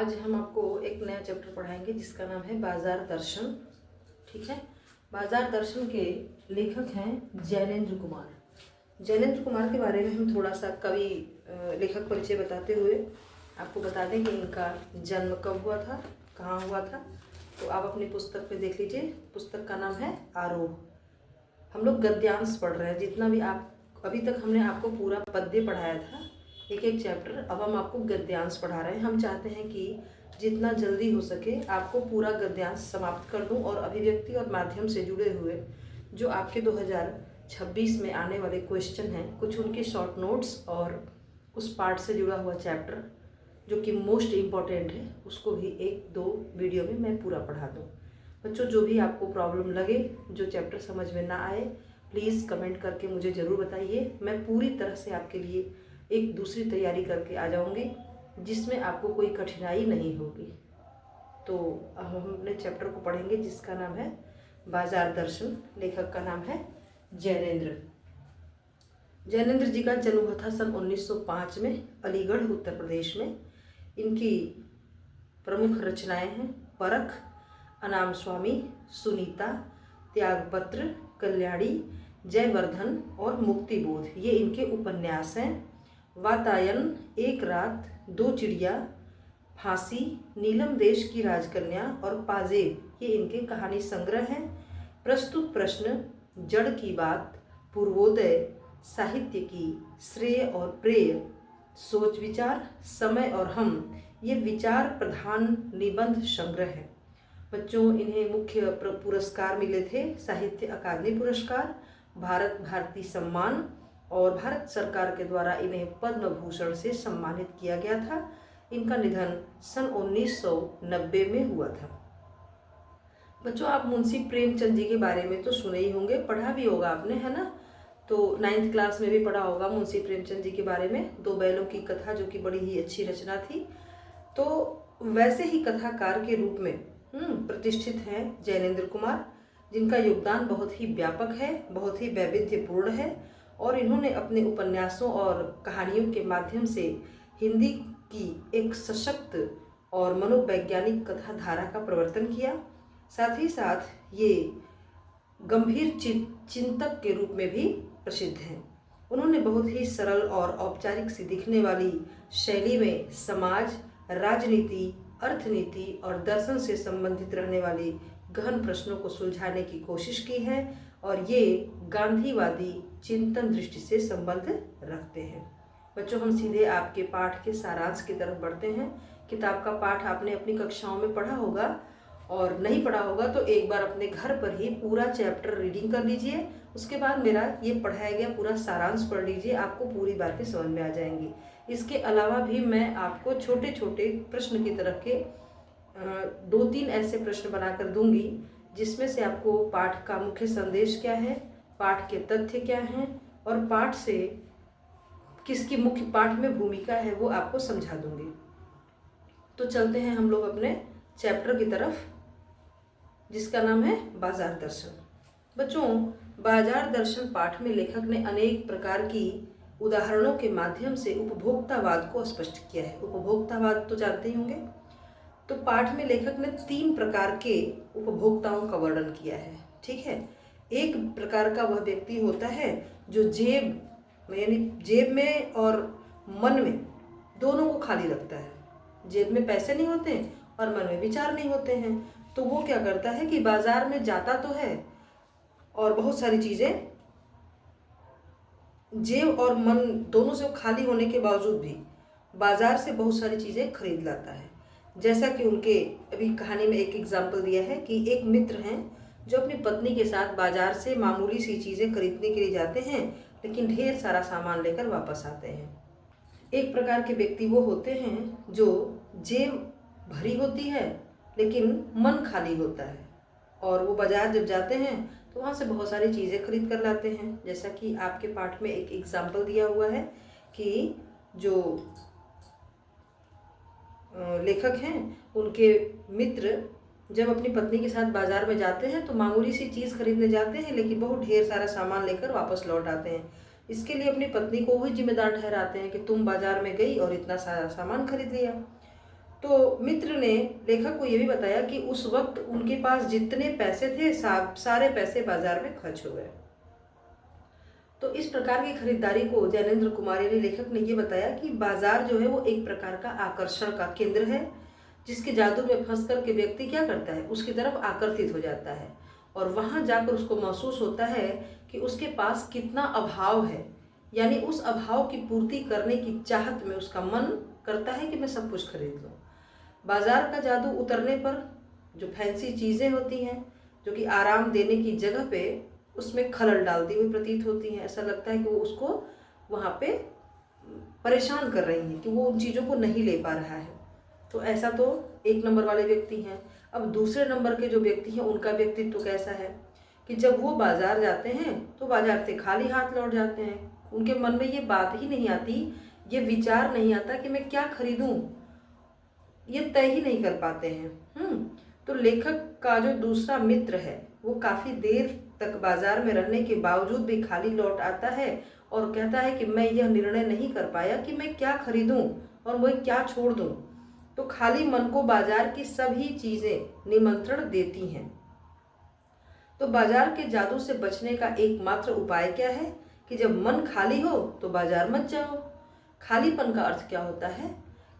आज हम आपको एक नया चैप्टर पढ़ाएंगे जिसका नाम है बाजार दर्शन। ठीक है। बाजार दर्शन के लेखक हैं जैनेन्द्र कुमार। जैनेन्द्र कुमार के बारे में हम थोड़ा सा कवि लेखक परिचय बताते हुए आपको बता दें कि इनका जन्म कब हुआ था, कहाँ हुआ था। तो आप अपनी पुस्तक पे देख लीजिए। पुस्तक का नाम है आरोह। हम लोग गद्यांश पढ़ रहे हैं। जितना भी आप अभी तक हमने आपको पूरा पद्य पढ़ाया था, एक एक चैप्टर, अब हम आपको गद्यांश पढ़ा रहे हैं। हम चाहते हैं कि जितना जल्दी हो सके आपको पूरा गद्यांश समाप्त कर दूं और अभिव्यक्ति और माध्यम से जुड़े हुए जो आपके 2026 में आने वाले क्वेश्चन हैं, कुछ उनके शॉर्ट नोट्स और उस पार्ट से जुड़ा हुआ चैप्टर जो कि मोस्ट इम्पॉर्टेंट है, उसको भी एक दो वीडियो में मैं पूरा पढ़ा दूँ। बच्चों, जो भी आपको प्रॉब्लम लगे, जो चैप्टर समझ में ना आए, प्लीज़ कमेंट करके मुझे ज़रूर बताइए। मैं पूरी तरह से आपके लिए एक दूसरी तैयारी करके आ जाऊंगी जिसमें आपको कोई कठिनाई नहीं होगी। तो अब हम अपने चैप्टर को पढ़ेंगे जिसका नाम है बाजार दर्शन। लेखक का नाम है जैनेन्द्र। जैनेन्द्र जी का जन्म हुआ था सन 1905 में अलीगढ़, उत्तर प्रदेश में। इनकी प्रमुख रचनाएं हैं परख, अनाम स्वामी, सुनीता, त्यागपत्र, कल्याणी, जयवर्धन और मुक्तिबोध। ये इनके उपन्यास हैं। वातायन, एक रात, दो चिड़िया, फांसी, नीलम देश की राजकन्या और पाजेब, ये इनके कहानी संग्रह हैं। प्रस्तुत प्रश्न, जड़ की बात, पूर्वोदय, साहित्य की, श्रेय और प्रेय, सोच विचार, समय और हम, ये विचार प्रधान निबंध संग्रह है। बच्चों, इन्हें मुख्य पुरस्कार मिले थे साहित्य अकादमी पुरस्कार, भारत भारती सम्मान और भारत सरकार के द्वारा इन्हें पद्म भूषण से सम्मानित किया गया था। इनका निधन सन 1990 में हुआ था। बच्चों, आप मुंशी प्रेमचंद जी के बारे में तो सुने ही होंगे, पढ़ा भी होगा आपने, है ना। तो 9th क्लास में भी पढ़ा होगा मुंशी प्रेमचंद जी के बारे में, दो बैलों की कथा, जो कि बड़ी ही अच्छी रचना थी। तो वैसे ही कथाकार के रूप में प्रतिष्ठित हैं जैनेन्द्र कुमार, जिनका योगदान बहुत ही व्यापक है, बहुत ही वैविध्यपूर्ण है और इन्होंने अपने उपन्यासों और कहानियों के माध्यम से हिंदी की एक सशक्त और मनोवैज्ञानिक कथा धारा का प्रवर्तन किया। साथ ही साथ ये गंभीर चिंतक के रूप में भी प्रसिद्ध हैं। उन्होंने बहुत ही सरल और औपचारिक सी दिखने वाली शैली में समाज, राजनीति, अर्थनीति और दर्शन से संबंधित रहने वाली गहन प्रश्नों को सुलझाने की कोशिश की है और ये गांधीवादी चिंतन दृष्टि से संबंध रखते हैं। बच्चों, हम सीधे आपके पाठ के सारांश की तरफ बढ़ते हैं। किताब का पाठ आपने अपनी कक्षाओं में पढ़ा होगा और नहीं पढ़ा होगा तो एक बार अपने घर पर ही पूरा चैप्टर रीडिंग कर लीजिए। उसके बाद मेरा ये पढ़ाया गया पूरा सारांश पढ़ लीजिए, आपको पूरी बातें समझ में आ जाएंगी। इसके अलावा भी मैं आपको छोटे छोटे प्रश्न की तरह के 2-3 ऐसे प्रश्न बनाकर दूंगी जिसमें से आपको पाठ का मुख्य संदेश क्या है, पाठ के तथ्य क्या हैं और पाठ से किसकी मुख्य पाठ में भूमिका है वो आपको समझा दूंगी। तो चलते हैं हम लोग अपने चैप्टर की तरफ जिसका नाम है बाजार दर्शन। बच्चों, बाजार दर्शन पाठ में लेखक ने अनेक प्रकार की उदाहरणों के माध्यम से उपभोक्तावाद को स्पष्ट किया है। उपभोक्तावाद तो जानते ही होंगे। तो पाठ में लेखक ने 3 प्रकार के उपभोक्ताओं का वर्णन किया है। ठीक है। एक प्रकार का वह व्यक्ति होता है जो जेब में और मन में दोनों को खाली रखता है। जेब में पैसे नहीं होते और मन में विचार नहीं होते हैं। तो वो क्या करता है कि बाजार में जाता तो है और बहुत सारी चीज़ें, जेब और मन दोनों से खाली होने के बावजूद भी बाजार से बहुत सारी चीज़ें खरीद लाता है। जैसा कि उनके अभी कहानी में एक एग्जाम्पल दिया है कि एक मित्र हैं जो अपनी पत्नी के साथ बाजार से मामूली सी चीज़ें खरीदने के लिए जाते हैं लेकिन ढेर सारा सामान लेकर वापस आते हैं। एक प्रकार के व्यक्ति वो होते हैं जो जेब भरी होती है लेकिन मन खाली होता है और वो बाजार जब जाते हैं तो वहाँ से बहुत सारी चीज़ें खरीद कर लाते हैं। जैसा कि आपके पाठ में एक एग्जाम्पल दिया हुआ है कि जो लेखक हैं उनके मित्र जब अपनी पत्नी के साथ बाजार में जाते हैं तो मामूली सी चीज़ खरीदने जाते हैं लेकिन बहुत ढेर सारा सामान लेकर वापस लौट आते हैं। इसके लिए अपनी पत्नी को भी जिम्मेदार ठहराते हैं कि तुम बाजार में गई और इतना सारा सामान खरीद लिया। तो मित्र ने लेखक को ये भी बताया कि उस वक्त उनके पास जितने पैसे थे सारे पैसे बाजार में खर्च हो गए। तो इस प्रकार की खरीदारी को जैनेंद्र कुमार यानी लेखक ने ये बताया कि बाजार जो है वो एक प्रकार का आकर्षण का केंद्र है, जिसके जादू में फंस कर के व्यक्ति क्या करता है, उसकी तरफ आकर्षित हो जाता है और वहाँ जाकर उसको महसूस होता है कि उसके पास कितना अभाव है, यानी उस अभाव की पूर्ति करने की चाहत में उसका मन करता है कि मैं सब कुछ खरीद लूँ। बाजार का जादू उतरने पर जो फैंसी चीज़ें होती हैं जो कि आराम देने की जगह पे उसमें खलल डालती हुई प्रतीत होती हैं। ऐसा लगता है कि वो उसको वहाँ पे परेशान कर रही हैं कि वो उन चीज़ों को नहीं ले पा रहा है। तो ऐसा तो एक नंबर वाले व्यक्ति हैं। अब दूसरे नंबर के जो व्यक्ति हैं उनका व्यक्तित्व तो कैसा है कि जब वो बाजार जाते हैं तो बाजार से खाली हाथ लौट जाते हैं। उनके मन में ये बात ही नहीं आती, ये विचार नहीं आता कि मैं क्या खरीदूं, ये तय ही नहीं कर पाते हैं। तो लेखक का जो दूसरा मित्र है वो काफ़ी देर तक बाजार में रहने के बावजूद भी खाली लौट आता है और कहता है कि मैं यह निर्णय नहीं कर पाया कि मैं क्या खरीदूं और मैं क्या छोड़ दूं। तो खाली मन को बाजार की सभी चीज़ें निमंत्रण देती हैं। तो बाजार के जादू से बचने का एकमात्र उपाय क्या है कि जब मन खाली हो तो बाजार मत जाओ। खालीपन का अर्थ क्या होता है?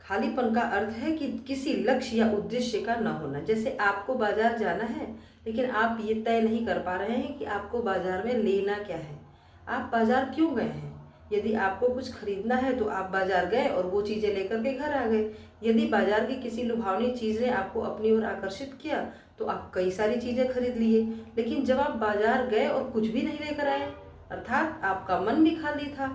खालीपन का अर्थ है कि किसी लक्ष्य या उद्देश्य का न होना। जैसे आपको बाजार जाना है लेकिन आप ये तय नहीं कर पा रहे हैं कि आपको बाजार में लेना क्या है, आप बाजार क्यों गए हैं। यदि आपको कुछ खरीदना है तो आप बाजार गए और वो चीज़ें लेकर के घर आ गए। यदि बाजार की किसी लुभावनी चीज़ ने आपको अपनी ओर आकर्षित किया तो आप कई सारी चीज़ें खरीद लिए। लेकिन जब आप बाजार गए और कुछ भी नहीं लेकर आए, अर्थात आपका मन भी खाली था,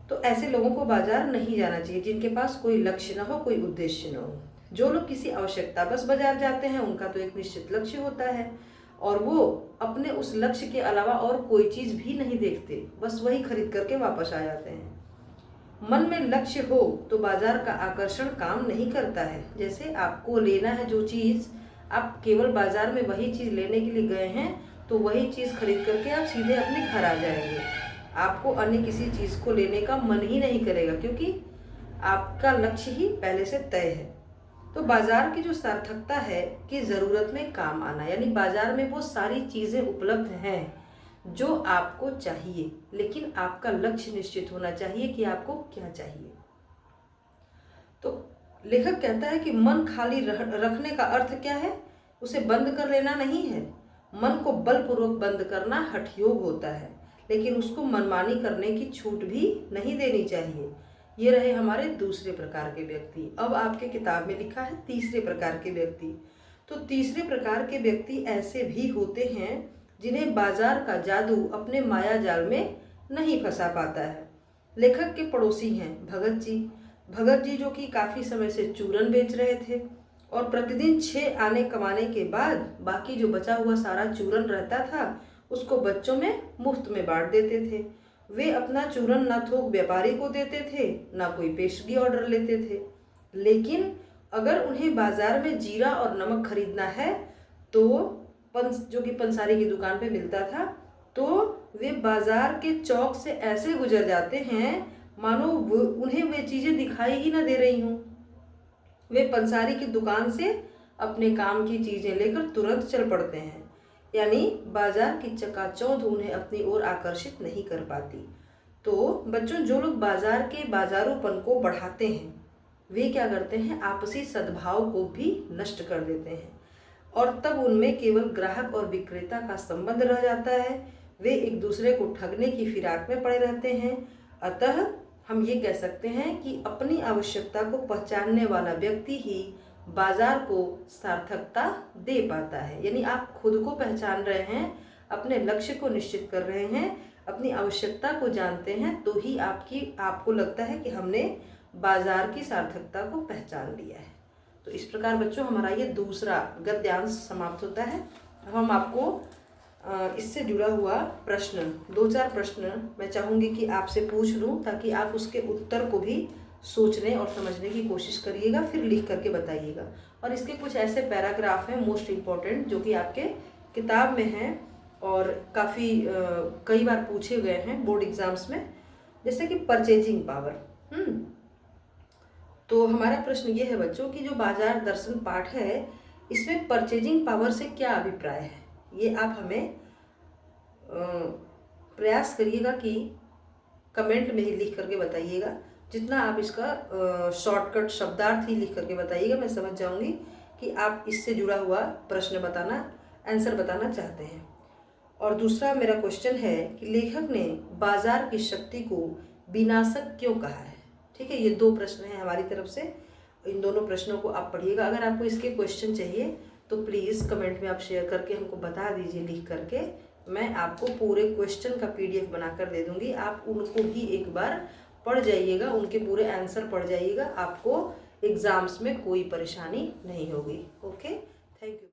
तो ऐसे लोगों को बाजार नहीं जाना चाहिए जिनके पास कोई लक्ष्य ना हो, कोई उद्देश्य ना हो। जो लोग किसी आवश्यकता बस बाजार जाते हैं उनका तो एक निश्चित लक्ष्य होता है और वो अपने उस लक्ष्य के अलावा और कोई चीज़ भी नहीं देखते, बस वही खरीद करके वापस आ जाते हैं। मन में लक्ष्य हो तो बाजार का आकर्षण काम नहीं करता है। जैसे आपको लेना है जो चीज़, आप केवल बाजार में वही चीज़ लेने के लिए गए हैं तो वही चीज़ खरीद करके आप सीधे अपने घर आ जाएंगे। आपको अन्य किसी चीज़ को लेने का मन ही नहीं करेगा क्योंकि आपका लक्ष्य ही पहले से तय है। तो बाजार की जो सार्थकता है कि ज़रूरत में काम आना, यानी बाजार में वो सारी चीज़ें उपलब्ध हैं जो आपको चाहिए, लेकिन आपका लक्ष्य निश्चित होना चाहिए कि आपको क्या चाहिए। तो लेखक कहता है कि मन खाली रखने का अर्थ क्या है? उसे बंद कर लेना नहीं है। मन को बलपूर्वक बंद करना हठयोग होता है, लेकिन उसको मनमानी करने की छूट भी नहीं देनी चाहिए। ये रहे हमारे दूसरे प्रकार के व्यक्ति। अब आपके किताब में लिखा है तीसरे प्रकार के व्यक्ति। तो तीसरे प्रकार के व्यक्ति ऐसे भी होते हैं जिन्हें बाजार का जादू अपने माया जाल में नहीं फंसा पाता है। लेखक के पड़ोसी हैं भगत जी। भगत जी जो कि काफ़ी समय से चूरन बेच रहे थे और प्रतिदिन 6 आने कमाने के बाद बाकी जो बचा हुआ सारा चूरन रहता था उसको बच्चों में मुफ्त में बांट देते थे। वे अपना चूरन ना थोक व्यापारी को देते थे ना कोई पेशगी ऑर्डर लेते थे। लेकिन अगर उन्हें बाजार में जीरा और नमक खरीदना है तो जो कि पंसारी की दुकान पे मिलता था, तो वे बाजार के चौक से ऐसे गुजर जाते हैं मानो उन्हें वे चीज़ें दिखाई ही ना दे रही हों। वे पंसारी की दुकान से अपने काम की चीज़ें लेकर तुरंत चल पड़ते हैं, यानी बाजार की चकाचौंध उन्हें अपनी ओर आकर्षित नहीं कर पाती। तो बच्चों, जो लोग बाजार के बाजारूपन को बढ़ाते हैं वे क्या करते हैं, आपसी सद्भाव को भी नष्ट कर देते हैं और तब उनमें केवल ग्राहक और विक्रेता का संबंध रह जाता है। वे एक दूसरे को ठगने की फिराक में पड़े रहते हैं। अतः हम ये कह सकते हैं कि अपनी आवश्यकता को पहचानने वाला व्यक्ति ही बाजार को सार्थकता दे पाता है। यानी आप खुद को पहचान रहे हैं, अपने लक्ष्य को निश्चित कर रहे हैं, अपनी आवश्यकता को जानते हैं, तो ही आपको लगता है कि हमने बाजार की सार्थकता को पहचान लिया है। तो इस प्रकार बच्चों हमारा ये दूसरा गद्यांश समाप्त होता है। अब हम आपको इससे जुड़ा हुआ प्रश्न 2-4 प्रश्न मैं चाहूँगी कि आपसे पूछ लूँ ताकि आप उसके उत्तर को भी सोचने और समझने की कोशिश करिएगा, फिर लिख करके बताइएगा। और इसके कुछ ऐसे पैराग्राफ हैं मोस्ट इम्पॉर्टेंट जो कि आपके किताब में हैं और काफ़ी कई बार पूछे गए हैं बोर्ड एग्जाम्स में, जैसे कि परचेजिंग पावर। तो हमारा प्रश्न ये है बच्चों कि जो बाजार दर्शन पाठ है इसमें परचेजिंग पावर से क्या अभिप्राय है, ये आप हमें प्रयास करिएगा कि कमेंट में ही लिख करके बताइएगा। जितना आप इसका शॉर्टकट शब्दार्थ ही लिख करके बताइएगा, मैं समझ जाऊंगी कि आप इससे जुड़ा हुआ प्रश्न बताना, आंसर बताना चाहते हैं। और दूसरा मेरा क्वेश्चन है कि लेखक ने बाजार की शक्ति को विनाशक क्यों कहा है। ठीक है, ये 2 प्रश्न हैं हमारी तरफ से, इन दोनों प्रश्नों को आप पढ़िएगा। अगर आपको इसके क्वेश्चन चाहिए तो प्लीज़ कमेंट में आप शेयर करके हमको बता दीजिए लिख करके, मैं आपको पूरे क्वेश्चन का PDF बनाकर दे दूंगी। आप उनको भी एक बार पढ़ जाइएगा, उनके पूरे आंसर पढ़ जाइएगा, आपको एग्ज़ाम्स में कोई परेशानी नहीं होगी। Okay, thank you.